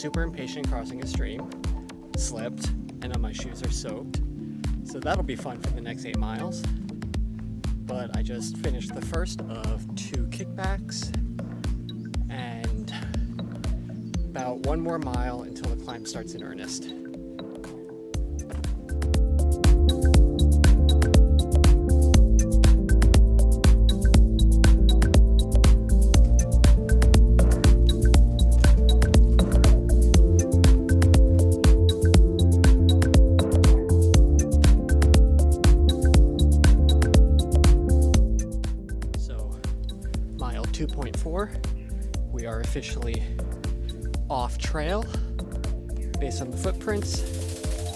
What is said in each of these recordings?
super impatient crossing a stream, slipped, and now my shoes are soaked. So that'll be fun for the next 8 miles. But I just finished the first of 2 kickbacks and about 1 more mile until the climb starts in earnest. Mile 2.4, we are officially off trail. Based on the footprints,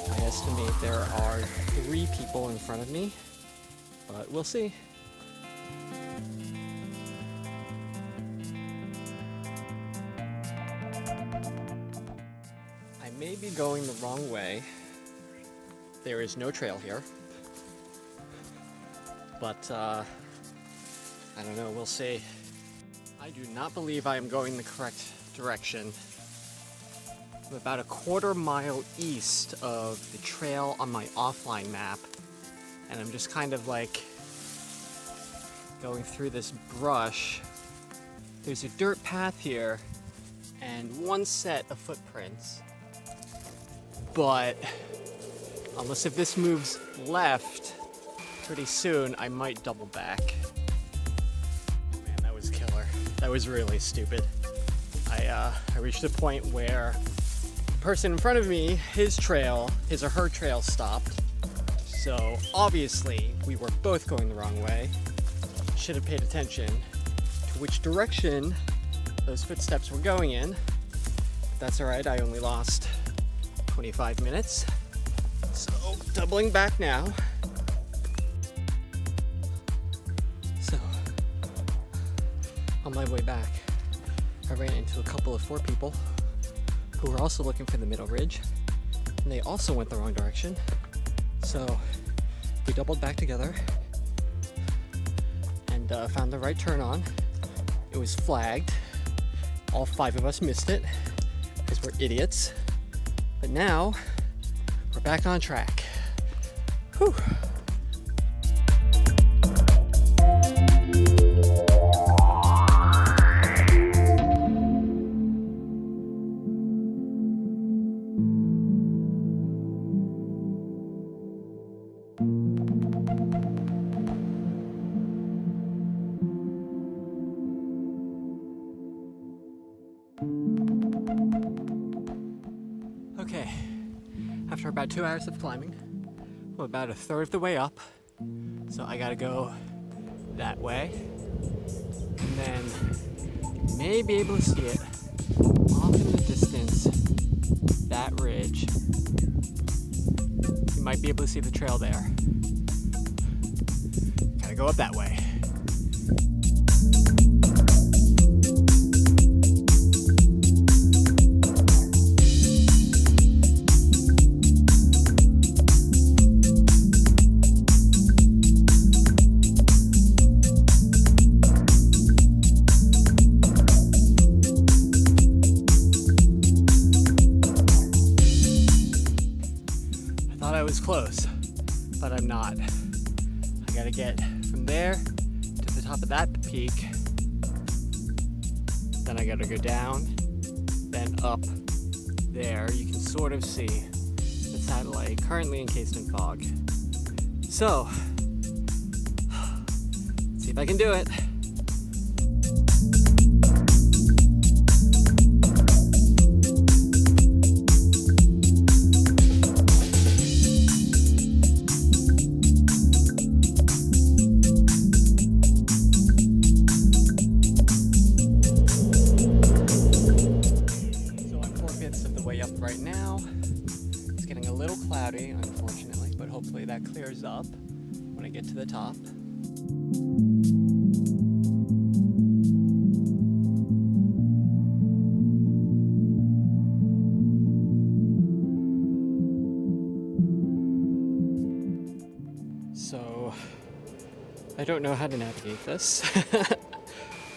I estimate there are 3 people in front of me, but we'll see. I may be going the wrong way. There is no trail here, but I don't know, we'll see. I do not believe I am going the correct direction. I'm about a 1/4 mile east of the trail on my offline map, and I'm just kind of like going through this brush. There's a dirt path here and 1 set of footprints, but unless if this moves left pretty soon, I might double back. That was really stupid. I reached a point where the person in front of me, his or her trail stopped. So obviously we were both going the wrong way. Should have paid attention to which direction those footsteps were going in. But that's alright, I only lost 25 minutes. So doubling back now. On my way back, I ran into a couple of 4 people who were also looking for the Middle Ridge, and they also went the wrong direction. So we doubled back together and found the right turn on. It was flagged. All 5 of us missed it because we're idiots. But now we're back on track. Whew. Okay, after about 2 hours of climbing, I'm about a 1/3 of the way up, so I gotta go that way, and then you may be able to see it off in the distance, that ridge. You might be able to see the trail there. Gotta go up that way. I was close, but I'm not. I gotta get from there to the top of that peak, then I gotta go down, then up there. You can sort of see the satellite, currently encased in fog. So, let's see if I can do it. Right now, it's getting a little cloudy, unfortunately, but hopefully that clears up when I get to the top. So, I don't know how to navigate this.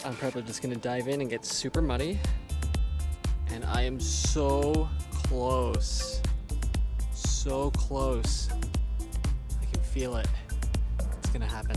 I'm probably just going to dive in and get super muddy. And I am so close. So close. I can feel it. It's gonna happen.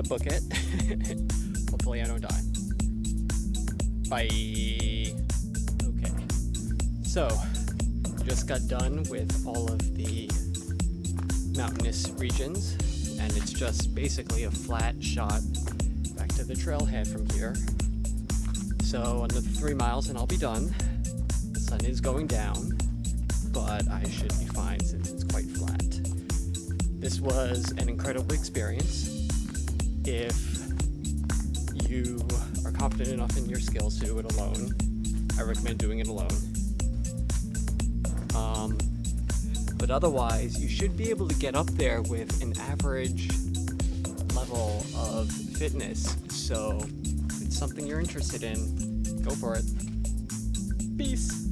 Book it. Hopefully I don't die. Bye. Okay. So, just got done with all of the mountainous regions, and it's just basically a flat shot back to the trailhead from here. So, another 3 miles and I'll be done. The sun is going down, but I should be fine since it's quite flat. This was an incredible experience. If you are confident enough in your skills to do it alone, I recommend doing it alone. But otherwise, you should be able to get up there with an average level of fitness. So if it's something you're interested in, go for it. Peace.